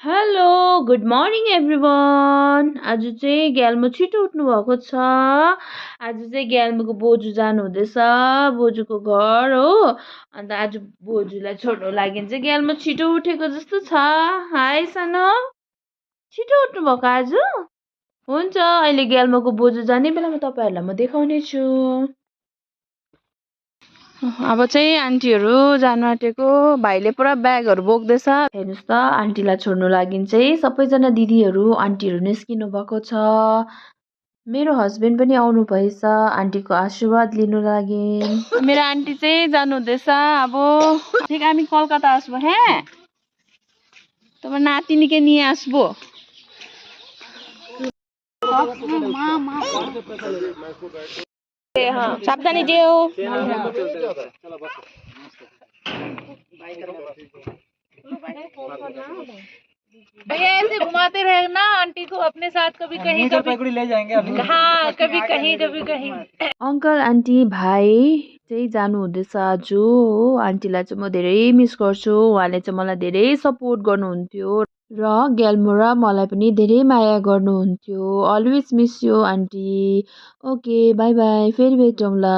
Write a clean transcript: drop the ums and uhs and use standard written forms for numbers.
Hello good morning everyone. आज चाहिँ ग्याल्मो छिटो उठ्नु भएको छ। आज चाहिँ ग्याल्मोको बोजू जानुहुँदैछ बोजूको घर हो। अन्त आज बोजूलाई छोड्नु लागि चाहिँ ग्याल्मो छिटो उठेको जस्तो छ। हाई सानो, छिटो उठ्नु भएको आज। हुन्छ, अहिले ग्याल्मोको बोजू जाने बेलामा तपाईँहरूलाई म देखाउने छु। अब चाहिँ आन्टीहरू जानु आँटेको। भाइले पुरा ब्यागहरू बोक्दैछ। हेर्नुहोस् त, आन्टीलाई छोड्नु लागि चाहिँ सबैजना दिदीहरू आन्टीहरू निस्किनु भएको छ। मेरो हस्बेन्ड पनि आउनु भएछ आन्टीको आशीर्वाद लिनु लागि। मेरो आन्टी चाहिँ जानु हुँदैछ। अब ठीक हामी कलकत्ता आसबो। হ্যাঁ, তোমার নাতিনিকে নিয়ে আসবো। সাবধানে যেও। भैया ऐसे घुमाते रहना आंटी को अपने साथ, कभी कहीं कभी ले जाएंगे अभी। हाँ, कभी कहीं कभी कहीं। अङ्कल आन्टी भाइ चाहिँ जानु हुँदैछ आज हो। आन्टीलाई चाहिँ म धेरै मिस गर्छु। उहाँले चाहिँ मलाई धेरै सपोर्ट गर्नुहुन्थ्यो र ग्याल्मो र मलाई पनि धेरै माया गर्नुहुन्थ्यो। Always miss you aunty. Okay by by, फेरि भेटौँला।